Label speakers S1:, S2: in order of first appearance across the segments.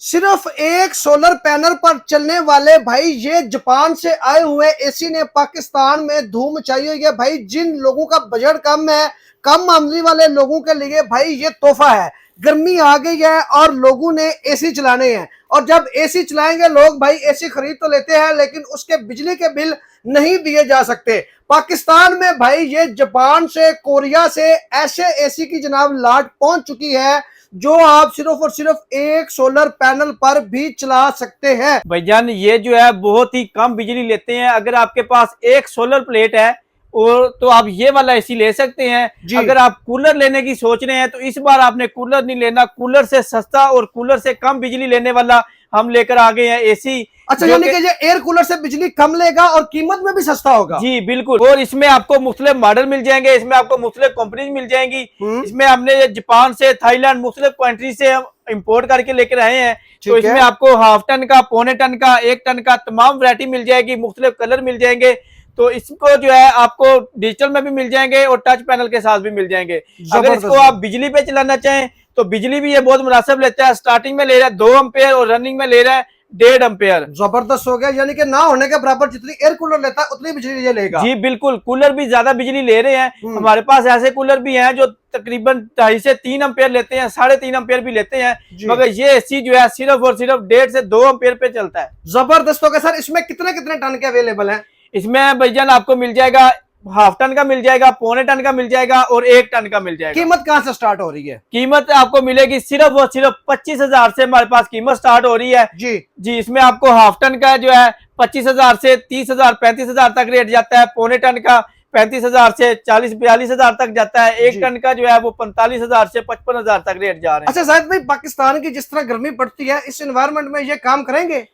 S1: सिर्फ एक solar panel पर चलने वाले भाई ये जापान से आए हुए एसी ने पाकिस्तान में धूम मचाई हुई है भाई। जिन लोगों का बजट कम है, कम आमदनी वाले लोगों के लिए भाई ये तोहफा है। गर्मी आ गई है और लोगों ने एसी चलाने हैं, और जब एसी चलाएंगे लोग भाई एसी खरीद तो लेते हैं लेकिन उसके बिजली के बिल नहीं दिए जा सकते। पाकिस्तान में भाई ये जापान से, कोरिया से ऐसे एसी की जनाब लाट पहुंच चुकी है जो आप सिर्फ और सिर्फ एक सोलर पैनल पर भी चला सकते हैं।
S2: भाईजान ये जो है बहुत ही कम बिजली लेते हैं। अगर आपके पास एक सोलर प्लेट है और तो आप ये वाला एसी ले सकते हैं। अगर आप कूलर लेने की सोच रहे हैं तो इस बार आपने कूलर नहीं लेना, कूलर से सस्ता और कूलर से कम बिजली लेने वाला हम लेकर आ गए हैं एसी।
S1: अच्छा, यानी कि ये एयर कूलर से बिजली कम लेगा और कीमत में भी सस्ता होगा।
S2: जी बिल्कुल, और इसमें आपको मुख्तलिफ मॉडल मिल जाएंगे, इसमें आपको मुख्तलिफ कंपनी मिल जाएंगी। इसमें हमने जापान से, थाईलैंड, मुख्तलिफ कंट्री से हम इंपोर्ट करके लेकर आए हैं। तो इसमें आपको हाफ टन का, पौने टन का, 1 टन का तमाम वैरायटी मिल जाएगी, मुख्तलिफ कलर मिल जाएंगे। तो इसको जो है आपको डिजिटल में भी मिल जाएंगे और टच पैनल के साथ भी मिल जाएंगे। अगर इसको आप बिजली पे चलाना चाहें तो बिजली भी ये बहुत मुनासिब लेता है। स्टार्टिंग में ले रहा है 2 एम्पेयर और रनिंग में ले रहा है 1.5 एम्पेयर।
S1: जबरदस्त हो गया, यानी कि ना होने के बराबर जितनी एयर कूलर लेता है उतनी बिजली ये लेगा।
S2: जी बिल्कुल, कूलर भी ज्यादा बिजली ले रहे हैं। हमारे पास ऐसे कूलर भी हैं जो तकरीबन 2.5 से 3 एम्पेयर लेते हैं, 3.5 एम्पेयर भी लेते हैं। मगर ये एसी जो है सिर्फ और सिर्फ 1.5 से 2 एम्पेयर पे चलता है।
S1: जबरदस्त हो गया सर। इसमें कितने कितने टन के अवेलेबल है?
S2: इसमें भाईजान आपको मिल जाएगा हाफ टन का मिल जाएगा, पौने टन का मिल जाएगा और 1 टन का मिल जाएगा।
S1: कीमत कहां से स्टार्ट हो रही है?
S2: कीमत आपको मिलेगी सिर्फ और सिर्फ 25,000 से हमारे पास कीमत स्टार्ट हो रही है। जी इसमें आपको हाफ टन का जो है 25,000 से 30,000 35,000 तक रेट जाता है। पौने टन का 35,000 से 40-42,000 तक जाता है। 1 टन का जो है वो 45,000 से 55,000 तक रेट जा रहे हैं।
S1: अच्छा जाहिद भाई, पाकिस्तान की जिस तरह गर्मी पड़ती है, इस एनवायरनमेंट में ये काम करेंगे?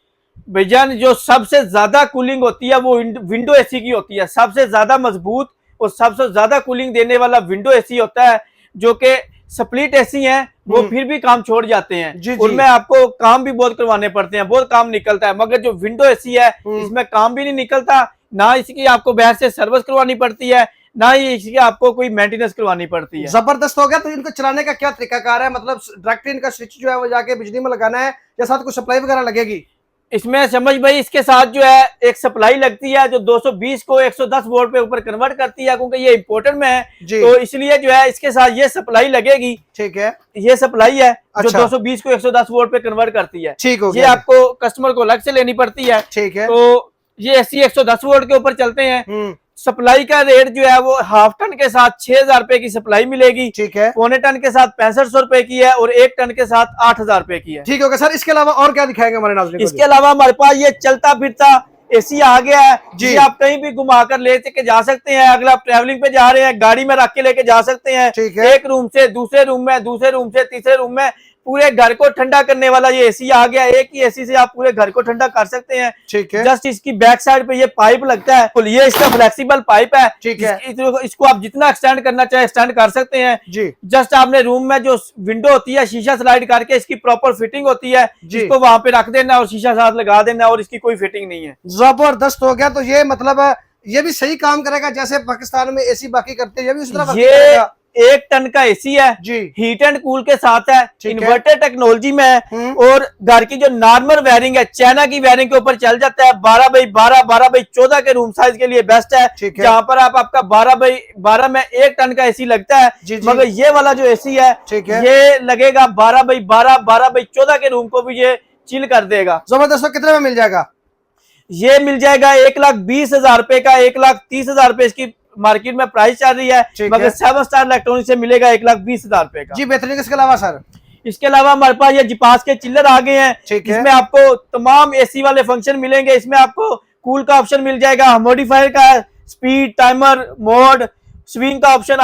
S2: भाईजान जो सबसे ज्यादा कूलिंग होती है वो विंडो एसी की होती है। सबसे ज्यादा मजबूत और सबसे ज्यादा कूलिंग देने वाला विंडो एसी होता है। जो कि स्प्लिट एसी है वो फिर भी काम छोड़ जाते हैं, उनमें आपको काम भी बहुत करवाने पड़ते हैं, बहुत काम निकलता है। मगर जो विंडो एसी है इसमें काम भी नहीं निकलता, ना इसकी आपको बाहर से सर्विस करवानी पड़ती है, ना ही इसकी आपको कोई मेंटेनेंस करवानी पड़ती है।
S1: जबरदस्त हो गया। तो इनको चलाने का क्या तरीकाकार है? मतलब डायरेक्ट इनका स्विच जो है वो जाके बिजली में लगाना है या साथ कोई सप्लाई वगैरह लगेगी?
S2: इसमें समझ भाई इसके साथ जो है एक सप्लाई लगती है जो 220 को 110 वोल्ट पे ऊपर कन्वर्ट करती है, क्योंकि ये इम्पोर्टेड में है तो इसलिए जो है इसके साथ ये सप्लाई लगेगी।
S1: ठीक है,
S2: ये सप्लाई है जो 220 को 110 वोल्ट पे कन्वर्ट करती है।
S1: ठीक हो
S2: गया। ये आपको कस्टमर को अलग से लेनी पड़ती है।
S1: ठीक है,
S2: तो ये एसी 110 वोल्ट के ऊपर चलते हैं। सप्लाई का रेट जो है वो हाफ टन के साथ 6,000 रुपए की सप्लाई मिलेगी।
S1: ठीक है,
S2: पौने टन के साथ 6500 रुपए की है और 1 टन के साथ 8,000 रुपए की है।
S1: ठीक होगा सर। इसके अलावा और क्या दिखाएंगे हमारे नाज़रीन को?
S2: इसके अलावा हमारे पास ये चलता फिरता एसी आ गया है जी। आप कहीं भी घुमा कर लेके जा सकते हैं। अगर आप ट्रैवलिंग पे जा रहे हैं गाड़ी में रख के लेके जा सकते हैं। एक रूम से दूसरे रूम में, दूसरे रूम से तीसरे रूम में, पूरे घर को ठंडा करने वाला ये एसी आ गया। एक ही एसी से आप पूरे घर को ठंडा कर सकते हैं।
S1: ठीक है,
S2: जस्ट इसकी बैक साइड पे ये पाइप लगता है, तो ये इसका फ्लेक्सिबल पाइप है।
S1: ठीक है,
S2: इसको आप जितना एक्सटेंड करना चाहे एक्सटेंड कर सकते हैं जी। जस्ट आपने रूम में जो विंडो होती है शीशा स्लाइड करके इसकी प्रॉपर फिटिंग होती है, इसको वहां पे रख देना और शीशा साथ लगा देना और इसकी कोई फिटिंग नहीं है।
S1: जबरदस्त हो गया। तो ये मतलब ये भी सही काम करेगा जैसे पाकिस्तान में एसी बाकी करते हैं, ये भी उसी तरह
S2: ये 1 टन का एसी है
S1: जी,
S2: हीट एंड कूल के साथ है, इन्वर्टर टेक्नोलॉजी में है और घर की जो नॉर्मल वायरिंग है चाइना की वायरिंग के ऊपर चल जाता है। 12x12 12x14 के रूम साइज के लिए बेस्ट है। जहाँ पर आपका 12x12 में 1 टन का एसी लगता है। मगर ये वाला जो एसी है ये लगेगा 12x12 12x14 के रूम को भी ये चिल कर देगा।
S1: जबरदस्त। कितने में मिल जाएगा?
S2: ये मिल जाएगा 1,20,000 रुपए का, 1,30,000 रुपए इसकी मार्केट में प्राइस चल रही है, मगर 7 स्टार इलेक्ट्रॉनिक से मिलेगा 1,20,000 रुपए का।
S1: जी बेहतरीन। इसके अलावा सर?
S2: इसके अलावा हमारे पास ये जिपास के चिल्लर आ गए हैं। इसमें आपको तमाम एसी वाले फंक्शन मिलेंगे। इसमें आपको कूल का ऑप्शन मिल जाएगा, मॉडिफायर का, स्पीड, टाइमर, मोड, स्विंग का option,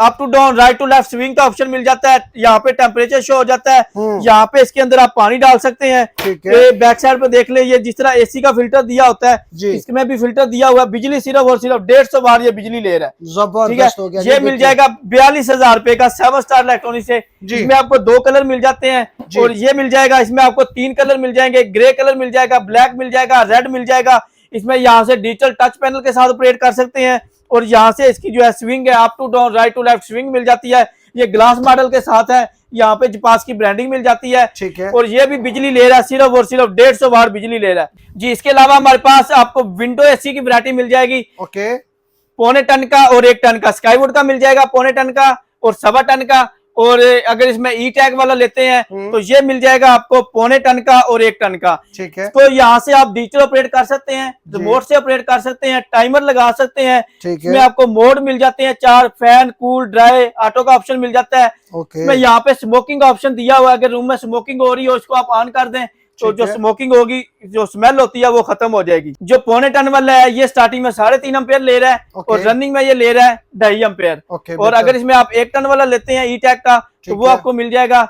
S2: up to down, right to left swing का ऑप्शन मिल जाता है। यहाँ पे टेम्परेचर शो हो जाता है। यहाँ पे इसके अंदर आप पानी डाल सकते हैं। ये बैक साइड पे देख ले, ये जिस तरह एसी का फिल्टर दिया होता है इसमें भी फिल्टर दिया हुआ है। बिजली सिर्फ और सिर्फ 150 वाट ये बिजली ले रहा है।
S1: जबरदस्त हो गया।
S2: ये मिल जाएगा 42,000 रुपए का 7 स्टार इलेक्ट्रॉनिक से। इसमें आपको 2 कलर मिल जाते हैं और ये मिल जाएगा, इसमें आपको 3 कलर मिल जाएंगे, ग्रे कलर मिल जाएगा, ब्लैक मिल जाएगा, रेड मिल जाएगा। इसमें यहाँ से डिजिटल टच पैनल के साथ ऑपरेट कर सकते हैं और यहाँ से इसकी जो है स्विंग है, up to down, right to left swing मिल जाती है। ये ग्लास मॉडल के साथ है, यहाँ पे जपास की ब्रांडिंग मिल जाती है।
S1: ठीक है।
S2: और ये भी बिजली ले रहा है, सिर्फ और सिर्फ 150 वाट बिजली ले रहा है जी। इसके अलावा हमारे पास आपको विंडो एसी की वैरायटी मिल जाएगी।
S1: ओके।
S2: 1.25 टन का और 1 टन का, स्काईवुड का मिल जाएगा 1.25 टन का और 1.25 टन का। और अगर इसमें ई टैग वाला लेते हैं तो ये मिल जाएगा आपको 1.25 टन का और 1 टन का।
S1: ठीक है।
S2: तो यहाँ से आप डिजिटल ऑपरेट कर सकते हैं, रिमोट से ऑपरेट कर सकते हैं, टाइमर लगा सकते हैं।
S1: ठीक है।
S2: इसमें आपको मोड मिल जाते हैं 4, फैन, कूल, ड्राई, ऑटो का ऑप्शन मिल जाता है।
S1: ओके।
S2: इसमें यहाँ पे स्मोकिंग का ऑप्शन दिया हुआ है, अगर रूम में स्मोकिंग हो रही है उसको आप ऑन कर दें तो जो स्मोकिंग होगी, जो स्मेल होती है वो खत्म हो जाएगी। जो 1.25 टन वाला है ये स्टार्टिंग में 3.5 एम्पेयर ले रहा है और रनिंग में ये ले रहा है 2.5 एम्पेयर। और अगर इसमें आप 1 टन वाला लेते हैं ई टैग का तो वो आपको मिल जाएगा,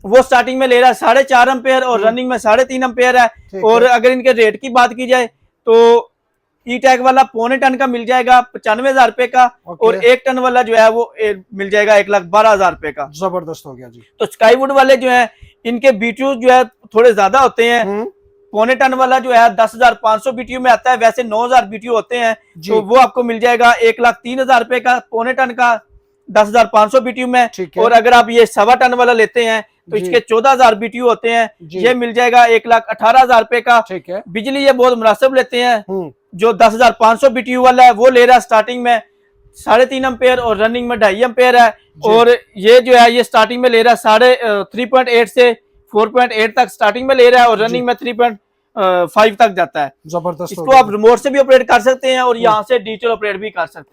S2: वो स्टार्टिंग में ले रहा है 4.5 एम्पेयर और रनिंग में 3.5 एम्पेयर है। और अगर इनके रेट की बात की जाए तो ई टैग वाला 1.25 टन का मिल जाएगा 95,000 रुपए का और 1 टन वाला जो है वो मिल जाएगा 1,12,000 रुपए का।
S1: जबरदस्त हो गया जी।
S2: तो स्काईवुड वाले जो है इनके बीटीयू जो है थोड़े ज्यादा होते हैं। 1.25 टन वाला जो है 10,500 बीटीयू में आता है, वैसे 9,000 बीटीयू होते हैं। तो वो आपको मिल जाएगा 1,03,000 रुपए का 1.25 टन का 10,500 बीटीयू में। और अगर आप ये 1.25 टन वाला लेते हैं तो इसके 14,000 बीटीयू होते हैं, ये मिल जाएगा 1,18,000 रुपए का।
S1: ठीक है।
S2: बिजली ये बहुत मुनासिब लेते हैं। जो 10,500 बीटीयू वाला है वो ले रहा है स्टार्टिंग में 3.5 एम्पेयर और रनिंग में 2.5 एम्पेयर है। और ये जो है ये स्टार्टिंग में ले रहा है 3.8 से 4.8 तक स्टार्टिंग में ले रहा है और रनिंग में 3.5 तक जाता है।
S1: जबरदस्त।
S2: इसको आप रिमोट से भी ऑपरेट कर सकते हैं और यहाँ से डिजिटल ऑपरेट भी कर सकते हैं।